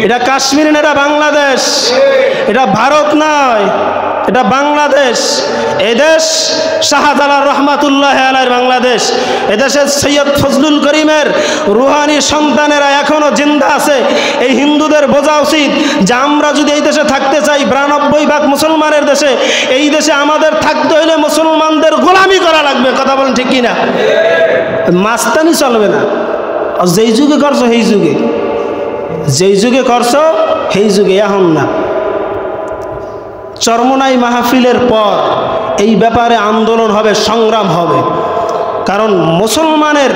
এটা কাশ্মীর না, এটা বাংলাদেশ। এটা ভারত নয়, এটা বাংলাদেশ। এদেশ শাহজালাল রহমাতুল্লাহ আলাইহির বাংলাদেশ। এদেশের সৈয়দ ফজলুল করিমের রুহানি সন্তানেরা এখনো জিন্দা আছে। এই হিন্দুদের বোঝা উচিত যে আমরা যদি এই দেশে থাকতে চাই, 92% মুসলমানের দেশে, এই দেশে আমাদের থাকতে হলে মুসলমানদের গোলামি করা লাগবে। কথা বলেন ঠিক কিনা? মাস্তানি চলবে না। যেই যুগে করছো সেই যুগে, যেই যুগে করছো সেই যুগে, এখন না। চরমনাই মাহফিলের পর এই ব্যাপারে আন্দোলন হবে, সংগ্রাম হবে। কারণ মুসলমানের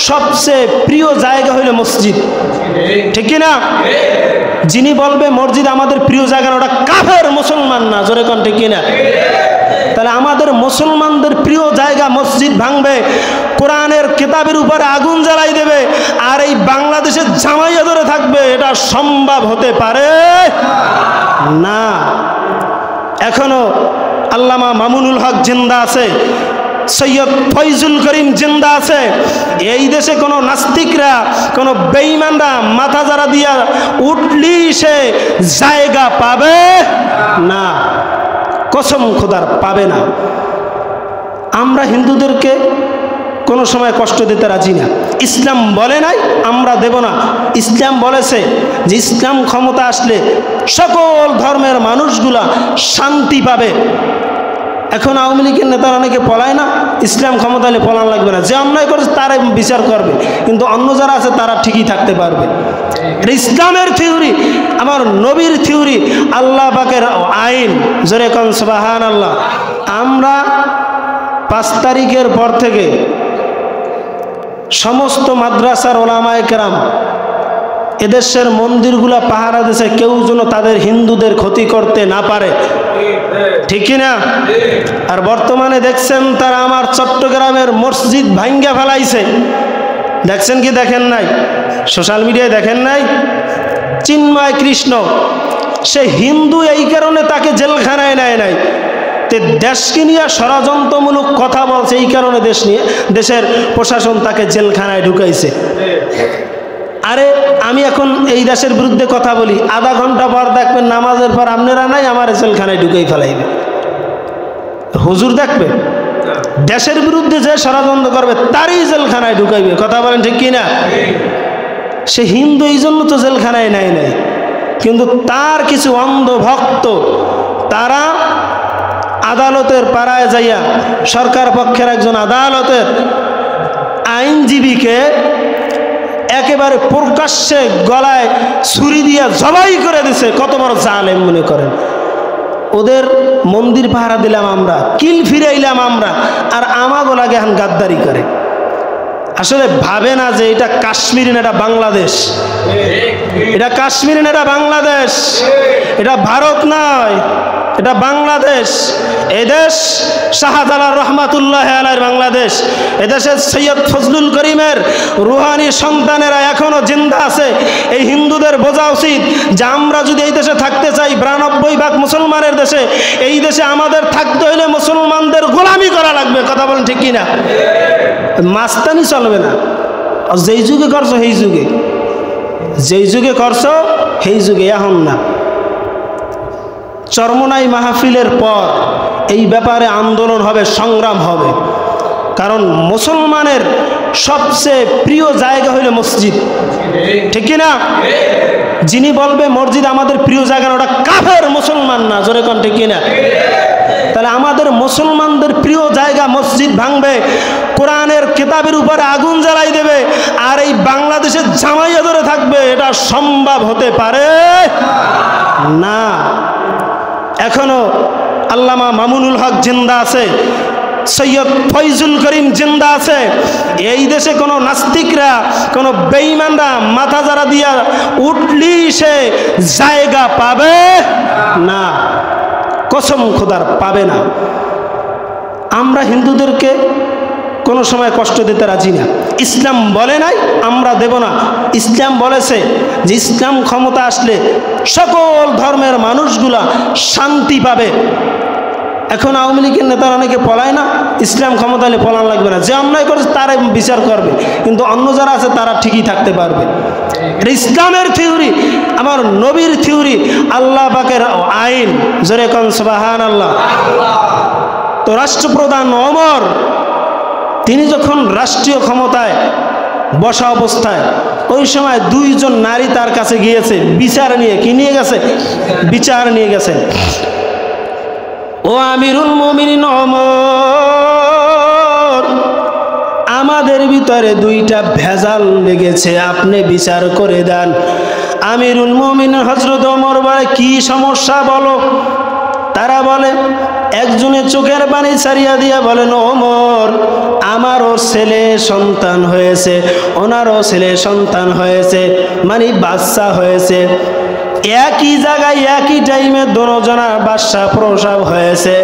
সবচেয়ে প্রিয় জায়গা হইল মসজিদ, ঠিক কিনা? যিনি বলবে মসজিদ আমাদের প্রিয় জায়গা, ওটা কাফের, মুসলমান না। জোরে কোন ঠিক কিনা? তাহলে আমাদের মুসলমানদের প্রিয় জায়গা মসজিদ ভাঙবে, কোরআনের কিতাবের উপরে আগুন জ্বালাই দেবে, আর এই বাংলাদেশের জামাইয়া ধরে থাকবে, এটা সম্ভব হতে পারে না। এখনো আল্লামা মামুনুল হক জিন্দা আছে, সৈয়দ ফয়জুল করিম জিন্দা আছে। এই দেশে কোনো নাস্তিকরা, কোনো বেঈমানরা মাথা যারা দিয়া উঠলি সে জায়গা পাবে না, কসম খোদার পাবে না। আমরা হিন্দুদেরকে কোনো সময় কষ্ট দিতে রাজি না। ইসলাম বলে নাই আমরা দেব না। ইসলাম বলেছে যে ইসলাম ক্ষমতা আসলে সকল ধর্মের মানুষগুলা শান্তি পাবে। এখন আওয়ামী লীগের নেতারা অনেকে পলায় না, ইসলাম ক্ষমতা হলে পলান লাগবে না, যে অন্যায় করেছে তারাই বিচার করবে, কিন্তু অন্য যারা আছে তারা ঠিকই থাকতে পারবে। ইসলামের থিওরি, আমার নবীর থিওরি, আল্লাহ পাকের আইন। জোরে কোন সুবহানাল্লাহ। আমরা 5 তারিখের পর থেকে সমস্ত মাদ্রাসার ওলামায়ে কেরাম এদেশের মন্দিরগুলা পাহারা দিয়েছে, কেউ যেন তাদের হিন্দুদের ক্ষতি করতে না পারে, ঠিক কিনা? আর বর্তমানে দেখছেন তারা আমার চট্টগ্রামের মসজিদ ভাঙ্গা ফেলাইছে। দেখছেন কি দেখেন নাই? সোশ্যাল মিডিয়ায় দেখেন নাই? চিন্ময় কৃষ্ণ সে হিন্দু, এই কারণে তাকে জেলখানায় নেয় নাই, তে দেশকে নিয়ে ষড়যন্ত্রমূলক কথা বলছে, এই কারণে দেশের প্রশাসন তাকে জেলখানায় ঢুকাইছে। আরে আমি এখন এই দেশের বিরুদ্ধে কথা বলি, আধা ঘন্টা পর দেখবেন নামাজের পর আপনারা নাই আমার জেলখানায় ঢুকাই ফেলাইবে। হুজুর দেখবে দেশের বিরুদ্ধে যে ষড়যন্ত্র করবে তারই জেলখানায় ঢুকাইবে। কথা বলেন ঠিক কিনা? সে হিন্দু, এই জন্য তো জেলখানায় নেয় নাই, কিন্তু তার কিছু অন্ধ ভক্ত তারা আদালতের পাড়ায় যাইয়া সরকার পক্ষের একজন আদালতের আইনজীবীকে একেবারে প্রকাশ্যে গলায় ছুরি দিয়া জবাই করে দিছে। কত বড় জালেম মনে করেন? ওদের মন্দির পাহারা দিলাম আমরা, কিল ফিরাইলাম আমরা, আর আমাগো লাগে এখন গাদ্দারি করে। আসলে ভাবে না যে এটা কাশ্মীর না, এটা বাংলাদেশ। এটা কাশ্মীর না, এটা বাংলাদেশ। এটা ভারত নয়, এটা বাংলাদেশ। এদেশ শাহজালাল রহমাতুল্লাহ আলাইহির বাংলাদেশ। এদেশের সৈয়দ ফজলুল করিমের রুহানি সন্তানেরা এখনো জিন্দা আছে। এই হিন্দুদের বোঝা উচিত যে আমরা যদি এই দেশে থাকতে চাই, 92% মুসলমানের দেশে, এই দেশে আমাদের থাকতে হলে মুসলমানদের গোলামি করা লাগবে। কথা বলেন ঠিক কিনা? মাস্তানি চলবে না। যেই যুগে করছো সেই যুগে, যেই যুগে করছো সেই যুগে, এখন না। চরমনাই মাহফিলের পর এই ব্যাপারে আন্দোলন হবে, সংগ্রাম হবে। কারণ মুসলমানের সবচেয়ে প্রিয় জায়গা হইল মসজিদ, ঠিক কিনা? যিনি বলবে মসজিদ আমাদের প্রিয় জায়গা, ওটা কাফের, মুসলমান না। জোরে কোন ঠিক কিনা? তাহলে আমাদের মুসলমানদের প্রিয় জায়গা মসজিদ ভাঙবে, কোরআনের কিতাবের উপরে আগুন জ্বালাই দেবে, আর এই বাংলাদেশের জামাইয়া ধরে থাকবে, এটা সম্ভব হতে পারে না। এখনো আল্লামা মামুনুল হক জিন্দা আছে, সৈয়দ ফয়জুল করিম জিন্দা আছে। এই দেশে কোনো নাস্তিকরা, কোনো বেঈমানরা মাথা যারা দিয়া উঠলি সে জায়গা পাবে না, কসম খোদার পাবে না। আমরা হিন্দুদেরকে কোনো সময় কষ্ট দিতে রাজি না। ইসলাম বলে নাই আমরা দেব না। ইসলাম বলেছে যে ইসলাম ক্ষমতা আসলে সকল ধর্মের মানুষগুলা শান্তি পাবে। এখন আওয়ামী লীগের নেতারা অনেকে পলায় না, ইসলাম ক্ষমতা হলে পলান লাগবে না, যে অন্যায় করেছে তারাই বিচার করবে, কিন্তু অন্য যারা আছে তারা ঠিকই থাকতে পারবে। ইসলামের থিওরি, আমার নবীর থিওরি, আল্লাহ পাকের আইন। জোরে কোন সুবহানাল্লাহ। তো রাষ্ট্রপ্রধান ওমর তিনি যখন রাষ্ট্রীয় ক্ষমতায় বসা অবস্থায় ওই সময় দুইজন নারী তার কাছে গিয়েছে বিচার নিয়ে। কি নিয়ে গেছে? বিচার নিয়ে গেছে। ও আমিরুল মুমিনিন ওমর, আমাদের ভিতরে দুইটা ভেজাল লেগেছে, আপনি বিচার করে দেন। আমিরুল মুমিনিন হযরত ওমর বলে, কি সমস্যা বলো? তারা বলে, একজনের চোখের পানি ছাড়িয়া দিয়া বলেন, ওমর আমারও ছেলে সন্তান হয়েছে, ওনারও ছেলে সন্তান হয়েছে, মানে বাচ্চা হয়েছে। একই জায়গায় একই টাইমে দুজনের বাচ্চা প্রসব হয়েছে,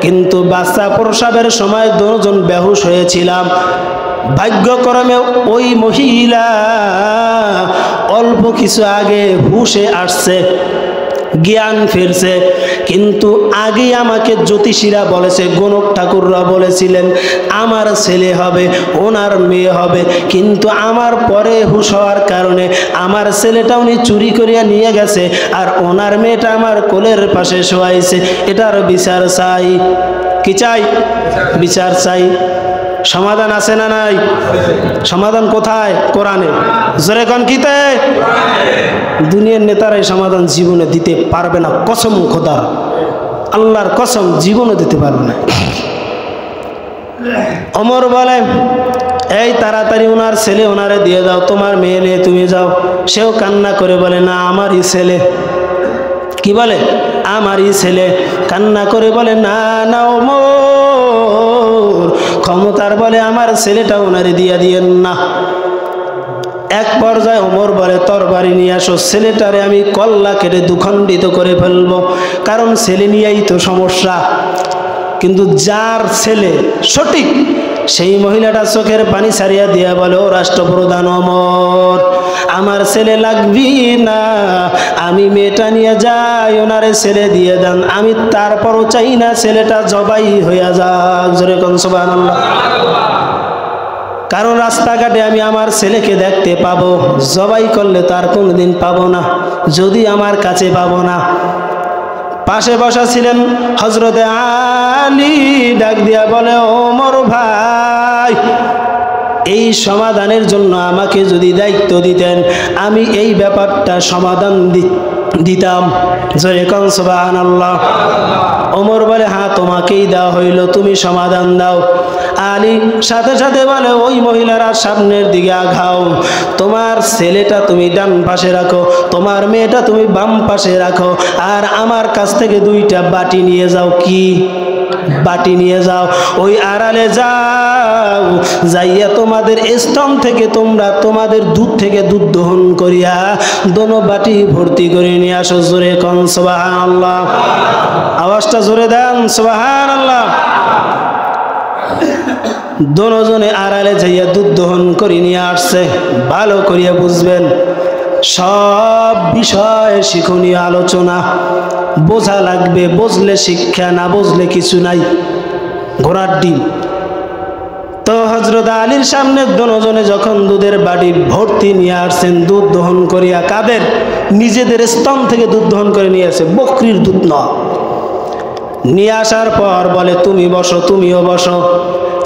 কিন্তু বাচ্চা প্রসবের সময় দুজন বেহুশ হয়েছিলাম। ভাগ্যক্রমে ওই মহিলা অল্প কিছু আগে হুশে আসছে, জ্ঞান ফিরছে। কিন্তু আগে আমাকে জ্যোতিষীরা বলেছে, গণক ঠাকুররা বলেছিলেন আমার ছেলে হবে, ওনার মেয়ে হবে। কিন্তু আমার পরে হুশ হওয়ার কারণে আমার ছেলেটা উনি চুরি করিয়া নিয়ে গেছে, আর ওনার মেয়েটা আমার কোলের পাশে শোয়াইছে। এটার বিচার চাই। কি চাই? বিচার চাই। সমাধান আছে না নাই? সমাধান কোথায়? কোরআনে। জোরে কোন কিতে? দুনিয়ার নেতারাই সমাধান জীবনে দিতে পারবে না, কসম খোদার, আল্লাহর কসম, জীবনে দিতে পারবে না। ওমর বলে, এই তাড়াতাড়ি ওনার ছেলে ওনারে দিয়ে দাও, তোমার মেয়ে নিয়ে তুমি যাও। সেও কান্না করে বলে, না আমারই ছেলে। কি বলে? আমারই ছেলে। কান্না করে বলে, না না ওমর, ক্ষমতার বলে আমার ছেলেটা ওনারে দিয়ে দিয়েন না। এক পর্যায়ে ওমর বলে, তরবারি নিয়ে আসো, ছেলেটারে আমি কল্লা কেটে দুখণ্ডিত করে ফেলবো, কারণ ছেলে নিয়েই তো সমস্যা। কিন্তু যার ছেলে সঠিক সেই মহিলাটা চোখের পানি ছাড়িয়া দিয়া বলে, ও রাষ্ট্রপ্রধান ওমর, আমার ছেলে লাগবি না, আমি মেয়েটা নিয়ে যাই, ওনারে ছেলে দিয়ে দেন। আমি তারপরও চাই না ছেলেটা জবাই হইয়া যাক। জোরে কোন সুবহানাল্লাহ। কারণ রাস্তাঘাটে আমি আমার ছেলেকে দেখতে পাবো, জবাই করলে তার কোনোদিন পাবো না, যদি আমার কাছে পাবো না। পাশে বসা ছিলেন হযরতে আলী, ডাক দিয়া বলে, ওমর ভাই, এই সমাধানের জন্য আমাকে যদি দায়িত্ব দিতেন, আমি এই ব্যাপারটা সমাধান দিতাম। জোরে কোন সুবহানাল্লাহ। ওমর বলে, হ্যাঁ তোমাকেই দেওয়া হইল, তুমি সমাধান দাও। আলী সাথে সাথে বলে, ওই মহিলারা সামনের দিকে আগাও, তোমার ছেলেটা তুমি ডান পাশে রাখো, তোমার মেয়েটা তুমি বাম পাশে রাখো, আর আমার কাছ থেকে দুইটা বাটি নিয়ে যাও। কি বাটি নিয়ে যাও? ওই আড়ালে যাও, যাইয়া তোমাদের স্তন থেকে তোমরা তোমাদের দুধ থেকে দুধ দহন করিয়া দোনো বাটি ভর্তি করে নিয়ে আসো। জোরে কোন সুবহানাল্লাহ। আওয়াজটা জোরে দেন, সুবহানাল্লাহ। দোনোজনে আড়ালে যাইয়া দুধ দহন করে নিয়ে আসছে। ভালো করিয়া বুঝবেন, সব বিষয়ে শিক্ষণীয় আলোচনা, বোঝা লাগবে, বুঝলে শিক্ষা, না বুঝলে কিছু নাই। ঘোড়ার ডিম। তো হযরত আলীর সামনে দোনোজনে যখন দুধের বাটি ভর্তি নিয়ে আসছেন, দুধ দহন করিয়া, কাদের? নিজেদের স্তন থেকে দুধ দহন করে নিয়ে আসে, বকরির দুধ নয়। নিয়ে আসার পর বলে, তুমি বসো, তুমিও বসো।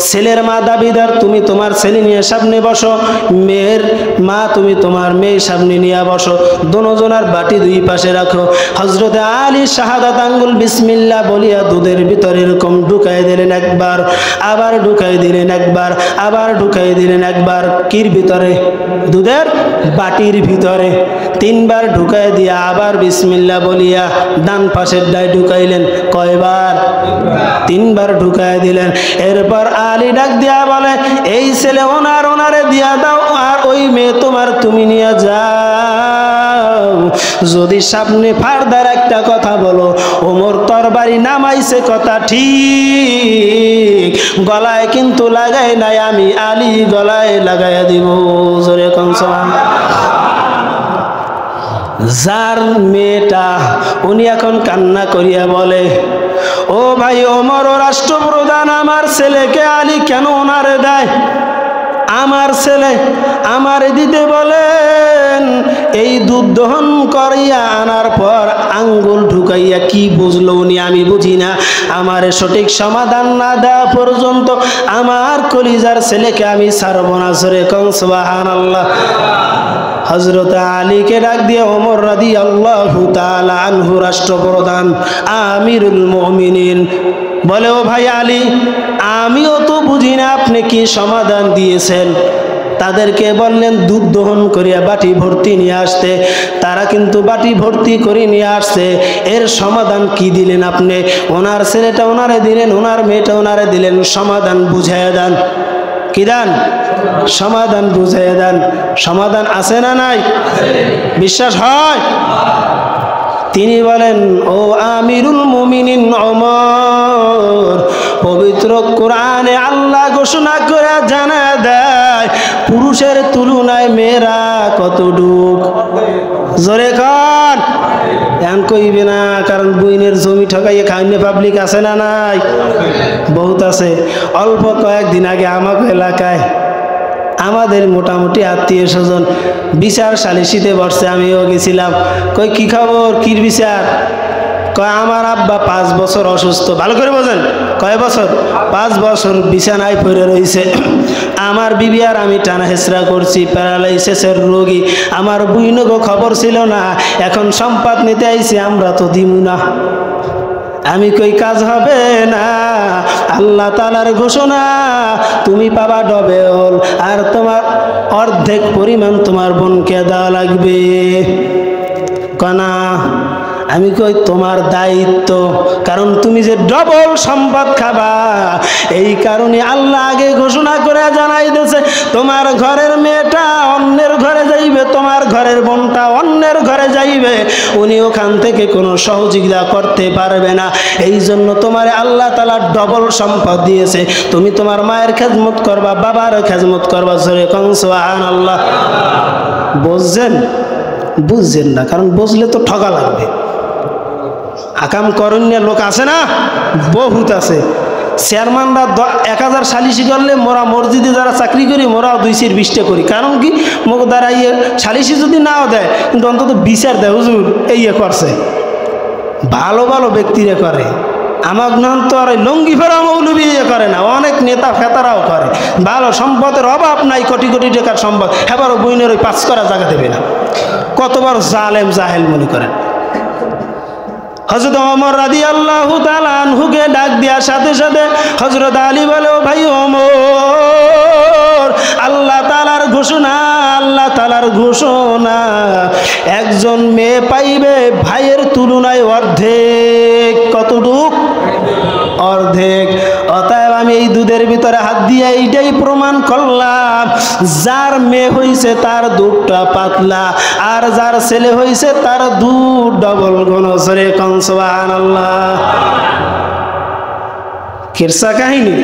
ছেলের মা দাবিদার, তুমি তোমার ছেলে নিয়ে সামনে বসো। মেয়ের মা, তুমি তোমার মেয়ের সামনে নিয়ে বসো। দোনোজনার বাটি দুই পাশে রাখো। হযরতে আলী শাহাদাত আঙ্গুল বিসমিল্লাহ বলিয়া দুধের ভিতরে এরকম ঢুকাই দিলেন একবার, আবার ঢুকাই দিলেন একবার, আবার ঢুকাই দিলেন একবার। কির ভিতরে? দুধের বাটির ভিতরে। তিনবার ঢুকাই দিয়া আবার বিসমিল্লাহ বলিয়া ডান পাশের ডাই ঢুকাইলেন। কয়বার? তিনবার ঢুকাই দিলেন। এরপর আলী ডাক দিয়া বলে, এই ছেলে ওনারে দিয়া দাও, আর ওই মেয়ে তোমার তুমি নিয়ে যাও। যদি সামনে ফারদার একটা কথা বলো, ওমর তরবারি নামাইছে কথা ঠিক, গলায় কিন্তু লাগাই নাই, আমি আলী গলায় লাগাইয়া দিব। জোরে কোন সুবহানাল্লাহ। যার মেয়েটা, উনি এখন কান্না করিয়া বলে, ও ভাই ওমর, ও রাষ্ট্রপ্রধান, আমার ছেলেকে আলী কেন ওনারে দেয়? আমার ছেলে আমারে দিতে বলেন, এই দুধ দহন করিয়া আনার পর আঙ্গুল ঢুকাইয়া কি বুঝলো উনি আমি বুঝি না, আমারে সঠিক সমাধান না দেওয়া পর্যন্ত আমার কলিজার ছেলেকে আমি ছাড়ব না। জোরে কোন সুবহানাল্লাহ। হযরত আলীকে ডাক দিয়ে ওমর রাদিয়াল্লাহু তাআলা আনহু, রাষ্ট্রপ্রধান আমিরুল মুমিনিন, বলে ও ভাই আলী, আমিও তো বুঝি না আপনি কি সমাধান দিয়েছেন। তাদেরকে বললেন দুধ দহন করিয়া বাটি ভর্তি নিয়ে আসতে, তারা কিন্তু বাটি ভর্তি করে নিয়ে আসছে। এর সমাধান কি দিলেন আপনি? ওনার ছেলেটা ওনারে দিলেন, ওনার মেয়েটা ওনারে দিলেন, সমাধান বুঝাইয়া দেন। কি দেন? সমাধান বুঝাইয়া দেন। সমাধান আছে না নাই? বিশ্বাস হয়? তিনি বলেন, ও আমিরুল মুমিনিন ওমর, পবিত্র কোরআনে আল্লাহ ঘোষণা করে জানা দেয় পুরুষের তুলনায় মেয়েরা কতটুক। জোরে কান এখন কইবে না, কারণ বইনের জমি ঠকাইয়ে খাইনে পাবলিক আছে না নাই? বহুত আছে। অল্প কয়েকদিন আগে আমাকে এলাকায় আমাদের মোটামুটি আত্মীয় স্বজন বিচার সালিশিতে বসছে, আমিও গেছিলাম। কই কি খবর, কির বিচার? কয় আমার আব্বা 5 বছর অসুস্থ। ভালো করে বোঝেন, কয় বছর? 5 বছর বিছানায় পড়ে রয়েছে। আমার বিবি আর আমি টানা হেসরা করছি, প্যারালাইসিসের রোগী। আমার বুইনগো খবর ছিল না, এখন সম্পাদ নিতে আইছি, আমরা তো দিমু না। আমি কই কাজ হবে না, আল্লাহ তাআলার ঘোষণা, তুমি পাবা ডবল, আর তোমার অর্ধেক পরিমাণ তোমার বোনকে দেওয়া লাগবে। কনা আমি কই তোমার দায়িত্ব, কারণ তুমি যে ডবল সম্পদ খাবা, এই কারণে আল্লাহ আগে ঘোষণা করে জানাই দিয়েছে তোমার ঘরের মেয়েটা অন্যের ঘরে যাইবে, তোমার ঘরের বোনটা অন্যের ঘরে যাইবে, উনি ওখান থেকে কোনো সহযোগিতা করতে পারবে না। এই জন্য তোমার আল্লাহ তাআলা ডবল সম্পদ দিয়েছে, তুমি তোমার মায়ের খেদমত করবা, বাবার খেদমত করবা। জোরে কোন সুবহানাল্লাহ। বুঝছেন? বুঝছেন না, কারণ বুঝলে তো ঠকা লাগবে। আকাম করণীয় লোক আছে না, বহুত আছে। চেয়ারম্যানরা 1000 সালিশি করলে মোরা মসজিদে যারা চাকরি করি মোরা 220টা করি। কারণ কি, মুখ দাঁড়াইয়ে সালিশি যদি নাও দেয় কিন্তু অন্তত বিচার দেয়, হুজুর এই করছে। ভালো ভালো ব্যক্তিরা করে, আমার নাম তো আর লঙ্গি ফেরা মৌলবি করে না, অনেক নেতা ফেতারাও করে। ভালো সম্পদের অভাব নাই, কোটি কোটি টাকার সম্পদ, এবারও বইনের ওই 5 করা জায়গা দেবে না। কতবার জালেম জাহেল মনে করেন। হযরত ওমর রাদিয়াল্লাহু তাআলা আনহুকে ডাক দেওয়ার সাথে সাথে হযরত আলী বলে, ও ভাই ওমর, আল্লাহ তাআলার ঘোষণা, আল্লাহ তাআলার ঘোষণা, একজন মেয়ে পাইবে ভাইয়ের তুলনায় অর্ধেক। কতটুক? অর্ধেক। অতএব আমি এই দুধের ভিতরে হাত দিয়ে এইটাই প্রমাণ করলাম, যার মেয়ে হয়েছে তার দুধটা পাতলা, আর যার ছেলে হয়েছে তার দুধ ডবল ঘন। জোরে কোন সুবহানাল্লাহ। কিরসা কাহিনী,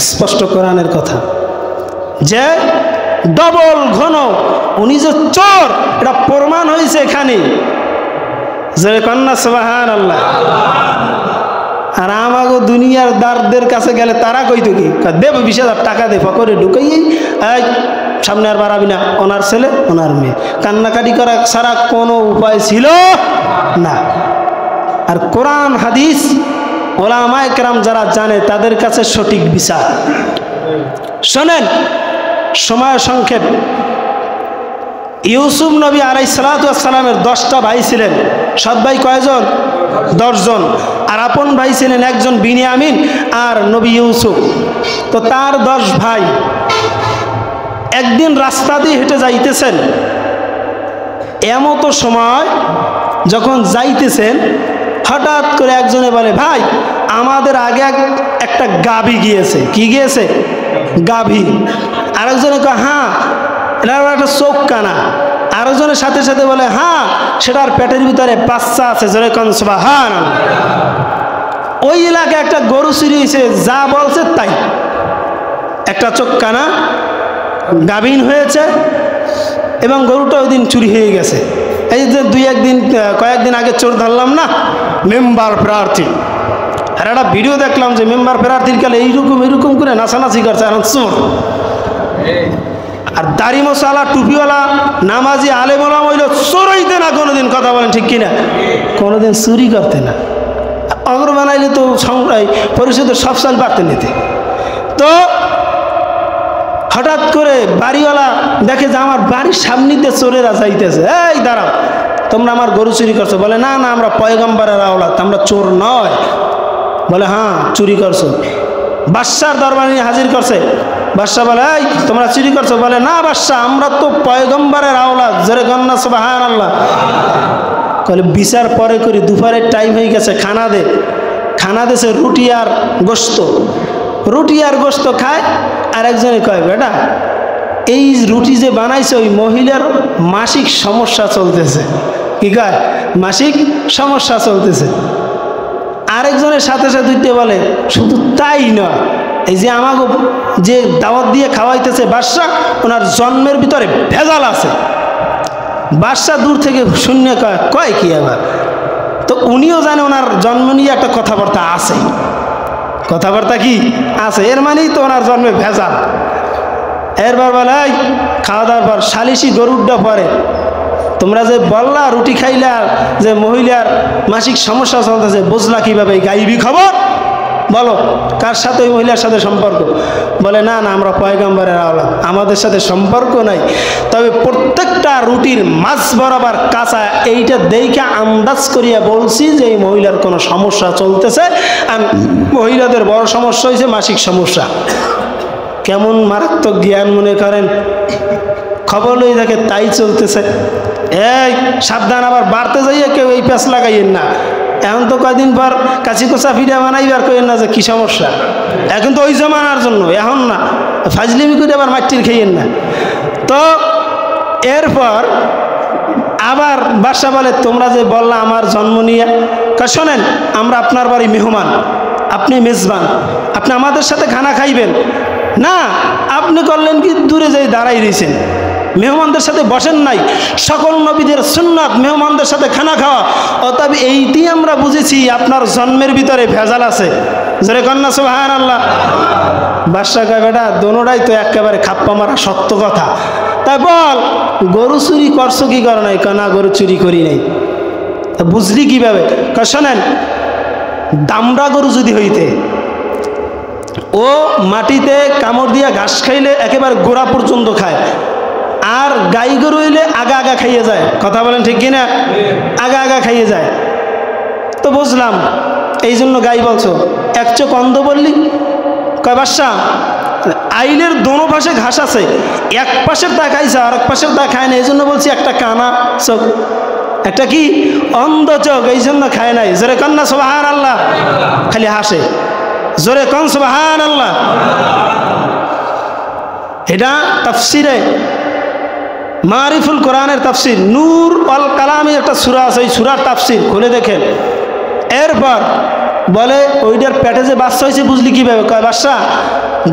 স্পষ্ট কোরআনের কথা, যে ডবল ঘন, উনি যে চোর এটা প্রমাণ হয়েছে এখানে। জোরে কোন না সুবহানাল্লাহ। আর আমাগো দুনিয়ার দারদের কাছে গেলে তারা কইতো কি, দেব 20,000 টাকা দে, ফকরে ঢুকাই এই সামনে আর বাড়াবি না, ওনার ছেলে ওনার মেয়ে। কান্নাকাটি করা ছাড়া কোনো উপায় ছিল না। আর কোরআন হাদিস ওলামায়ে কেরাম যারা জানে তাদের কাছে সঠিক বিচার। শোনেন, সময় সংক্ষেপ। ইউসুফ নবী আলাইহিস সালাতু ওয়াস সালামের 10টা ভাই ছিলেন। সৎ ভাই কয়জন? 10 জন। আর আপন ভাই ছিলেন একজন বিনিয়ামিন আর নবী ইউসুফ। তো তার 10 ভাই একদিন রাস্তা দিয়ে হেঁটে যাইতেছেন। এমতো সময় যখন যাইতেছেন, হঠাৎ করে একজনে বলে, ভাই আমাদের আগে একটা গাভী গিয়েছে। কি গিয়েছে? গাভী। আরেকজনে কয়, হ্যাঁ এটা একটা চোখ কানা। আরেকজনের সাথে সাথে বলে, হ্যাঁ সেটার পেটের ভিতরে বাচ্চা আছে। জোরে কোন সুবহানাল্লাহ। ওই এলাকায় একটা গরু চুরি হয়েছে, যা বলছে তাই। একটা চোখ কানা, গাভীন হয়েছে, এবং গরুটা ওই দিন চুরি হয়ে গেছে। এই যে কয়েকদিন আগে চোর ধরলাম না, মেম্বার প্রার্থী, আর একটা ভিডিও দেখলাম যে মেম্বার প্রার্থীর কালে এইরকম করে নাচানাচি করছে, এখন চোর। আর দাড়ি মশালা টুপিওয়ালা নামাজি আলেমোলাম হইল চোরইতে না কোনোদিন, কথা বলেন ঠিক কিনা? কোনোদিন চুরি করতে না। অগ্র বানাইলে তো পরিষদের সব সাল বাড়তে নিতে। তো হঠাৎ করে বাড়িওয়ালা দেখে যে আমার বাড়ির সামনে দিয়ে চোরেরা যাইতেছে, এই দাঁড়াও, তোমরা আমার গরু চুরি করছো? বলে না না, আমরা পয়গম্বরের আওলাদ, আমরা চোর নয়। বলে হ্যাঁ চুরি করছো। বাদশার দরবারে নিয়ে হাজির করছে। বাদশা বলে এই তোমরা চুরি করছো? বলে না বাদশা, আমরা তো পয়গম্বরের আওলাদ। জোরে কন্যা সুবহানাল্লাহ। বলে বিচার পরে করি, দুপুরের টাইম হয়ে গেছে, খানা দে। খানা দেশে রুটি আর গোস্ত, রুটি আর গোস্ত খায়। আর একজনে কয় বেটা এই রুটি যে বানাইছে ওই মহিলার মাসিক সমস্যা চলতেছে। কি কয়? মাসিক সমস্যা চলতেছে। আরেকজনের সাথে সাথে বলে শুধু তাই নয়, এই যে আমাকে যে দাওয়াত দিয়ে খাওয়াইতেছে বাদশা, ওনার জন্মের ভিতরে ভেজাল আছে। বাদশা দূর থেকে শূন্য কয় কি আবার? তো উনিও জানে ওনার জন্ম নিয়ে একটা কথাবার্তা আছে। কথাবার্তা কি আছে? এর মানেই তো ওনার জন্মে ভেজাল। এরবার বলে এই খাওয়া দাওয়ার পর সালিশি গরুরটা পরে তোমরা যে বললা রুটি খাইলা যে মহিলার মাসিক সমস্যা চলতেছে, বুঝলা কিভাবে? গাইবি খবর বলো, কার সাথে ওই মহিলার সাথে সম্পর্ক? বলে না না, আমরা পয়গম্বরের আওলাদ, আমাদের সাথে সম্পর্ক নাই। তবে প্রত্যেকটা রুটির মাছ বরাবর কাঁচা, এইটা দেখে আন্দাজ করিয়া বলছি যে এই মহিলার কোনো সমস্যা চলতেছে। আর মহিলাদের বড় সমস্যা হয়েছে মাসিক সমস্যা। কেমন মারাত্মক জ্ঞান মনে করেন! খবর লই দেখে তাই চলতেছে। এই সাবধান, আবার বাড়তে যাইয়া কেউ এই প্যাঁচ লাগাইয়েন না। এখন তো কয়দিন পর কাছি কোচা ফিরা বানাইবার কইেন না যে কি সমস্যা। এখন তো ওই জমানার জন্য, এখন না। ফাজলিমি করে আবার মাটির খেয়েন না। তো এরপর আবার বাদশা বলে তোমরা যে বললা আমার জন্ম নিয়ে, শোনেন আমরা আপনার বাড়ি মেহমান, আপনি মেজবান, আপনি আমাদের সাথে খানা খাইবেন না। আপনি করলেন কি, দূরে যাই দাঁড়াই রয়েছেন, মেহমানদের সাথে বসেন নাই। সকল নবীদের সুন্নাত মেহমানদের সাথে খানা খাওয়া। অতএব এইটি আমরা বুঝেছি আপনার জন্মের ভিতরে ভেজাল আছে। জোরে কন্যা সুবহানাল্লাহ। বাদশা কয় বেটা দোনোটাই তো একেবারে খাপ্পা মারা সত্য কথা। তাই বল গরু চুরি করছো কি করো নাই? না গরু চুরি করি নাই। তা বুঝলি কিভাবে? শোনেন, দামড়া গরু যদি হইতে ও মাটিতে কামড় দিয়া ঘাস খাইলে একেবারে গোড়া পর্যন্ত খায়, আর গাই গরু হইলে আগা আগা খাইয়ে যায়। কথা বলেন ঠিক কিনা? আগা আগা খাইয়ে যায়। তো বুঝলাম এই জন্য গাই বলছো। এক চোখ অন্ধ বললি? কয় বাদশা আইলের দোনো পাশে ঘাস আছে, এক পাশের তা খাইছে আর এক পাশের তা খায় না, এই জন্য বলছি একটা কানা চোখ, একটা কি অন্ধ চোখ, এই জন্য খায় নাই। জোরে কন্যা সুবহানাল্লাহ। খালি হাসে। জোরে কন সুবহানাল্লাহ। এটা তাফসিরে মারিফুল কোরআনের তাফসির নূর আল কালামে একটা সূরা আছে, ওই সূরার তাফসির খুলে দেখেন। এরপর বলে ওইটার পেটে যে বাচ্চা হয়েছে বুঝলি কিভাবে? কয় বাদশা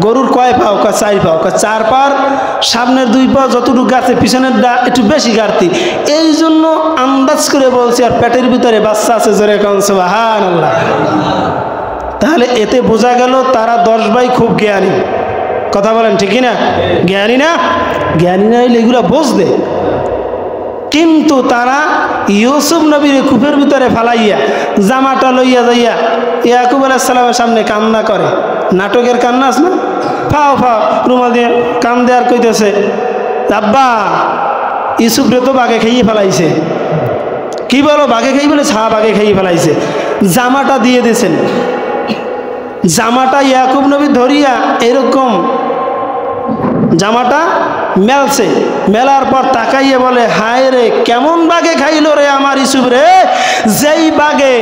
গরুর কয় পাও? কয় 4 পাও। কয় 4 পার, সামনের 2 পা যতটুকু গাছে পিছনের একটু বেশি গাড়তি, এই জন্য আন্দাজ করে বলছি। আর পেটের ভিতরে বাচ্চা আছে। জোরে কন সুবহানাল্লাহ। তাহলে এতে বোঝা গেল তারা 10 ভাই খুব জ্ঞানী। কথা বলেন ঠিক না? জ্ঞানী না? জ্ঞানী না হইলে এগুলো বুঝবে। কিন্তু তারা ইউসুফ নবীর কূপের ভিতরে ফালাইয়া জামাটা লইয়া যাইয়া ইয়াকুব আলাইহিস সালামের সামনে কান্না করে। নাটকের কান্না আছে না? ফাও ফাও রুমাল দিয়ে কান দেয়ার কইতেছে, আব্বা ইউসুফ রে তো বাঘে খাইয়ে ফেলাইছে। কি বলো? বাঘে খাই? বলে ছা বাঘে খাইয়ে ফেলাইছে। জামাটা দিয়ে দিয়েছেন। জামাটা ইয়াকুব নবী ধরিয়া এরকম জামাটা মেলছে। মেলার পর তাকাইয়ে বলে হায় রে, কেমন বাঘে খাইলো রে আমার ইউসুফ রে, যেই বাঘে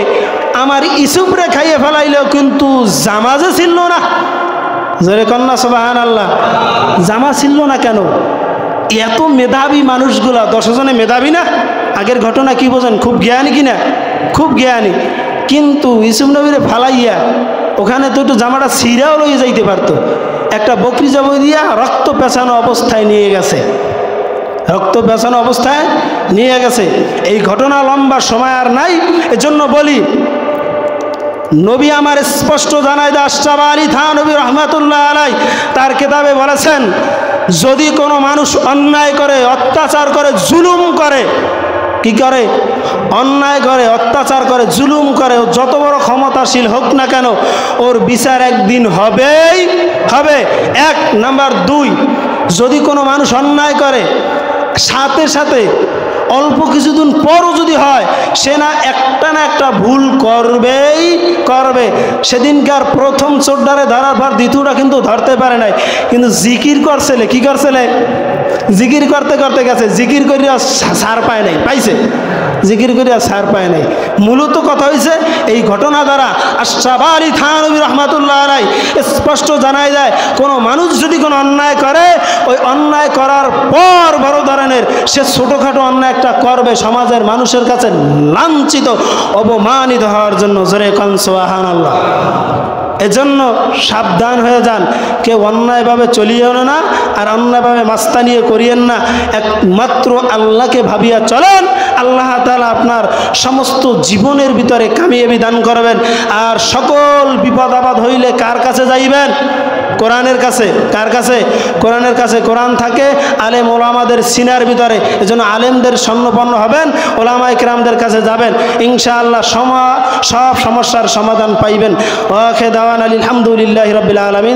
আমার ইউসুফ রে খাইয়ে ফেলাইলো কিন্তু জামা যে ছিল না। জোরে কন্যা সুবহানাল্লাহ। জামা ছিল না কেন? এত মেধাবী মানুষগুলা 10 জনে মেধাবী না? আগের ঘটনা কি বোঝেন? খুব জ্ঞানী কিনা? খুব জ্ঞানী। কিন্তু ইউসুফ নবীরে ফালাইয়া ওখানে তো একটু জামাটা ছিঁড়াও লইয়ে যাইতে পারতো। একটা বকরি জব দিয়া রক্ত পেঁচানো অবস্থায় নিয়ে গেছে। রক্ত পেঁচানো অবস্থায় নিয়ে গেছে। এই ঘটনা লম্বা সময় আর নাই, এজন্য বলি নবী আমার স্পষ্ট জানায় দে। আশরাফ আলী থানভী রহমাতুল্লাহ আলাই তার কিতাবে বলেছেন যদি কোনো মানুষ অন্যায় করে, অত্যাচার করে, জুলুম করে, কি করে? অন্যায় করে, অত্যাচার করে, জুলুম করে, যত বড় ক্ষমতাশীল হোক না কেন, ওর বিচার একদিন হবেই হবে। 1 নাম্বার 2, যদি কোনো মানুষ অন্যায় করে, সাথে সাথে অল্প কিছুদিন পরও যদি হয়, সে না একটা ভুল করবেই করবে। সেদিনকার প্রথম চোরডারে ধরার পর দ্বিতীয়টা কিন্তু ধরতে পারে নাই, কিন্তু জিকির করছেলে, কি করছেলে? জিকির করতে করতে গেছে, জিকির করিয়া সার পায় নাই, পাইছে? জিকির করিয়া সার পায় নাই। মূলত কথা হয়েছে এই ঘটনা দ্বারা আশরাফ আলী থানভী রহমাতুল্লাহ আলাই স্পষ্ট জানাই যায়, কোনো মানুষ যদি কোনো অন্যায় করে, ওই অন্যায় করার পর বড় ধরনের সে ছোটোখাটো অন্যায় একটা করবে, সমাজের মানুষের কাছে লাঞ্ছিত, অপমানিত হওয়ার জন্য। জোরে কান সুবহানাল্লাহ। এজন্য সাবধান হয়ে যান, কেউ অন্যায়ভাবে চলিয়েও না, আর অন্যায়ভাবে মাস্তানিয়ে করিয়েন না। একমাত্র আল্লাহকে ভাবিয়া চলেন, আল্লাহ তাআলা আপনার সমস্ত জীবনের ভিতরে কামিয়াবি দান করবেন। আর সকল বিপদ আপদ হইলে কার কাছে যাইবেন? কোরআনের কাছে। কার কাছে? কোরআনের কাছে। কোরআন থাকে আলেম ওলামাদের সিনার ভিতরে, এজন্য আলেমদের স্বর্ণপন্ন হবেন, ওলামা ইকরামদের কাছে যাবেন, ইনশাআল্লাহ সব সমস্যার সমাধান পাইবেন। ওয়া আখিরু দাওয়ানা আলহামদুলিল্লাহি রাব্বিল আলামিন।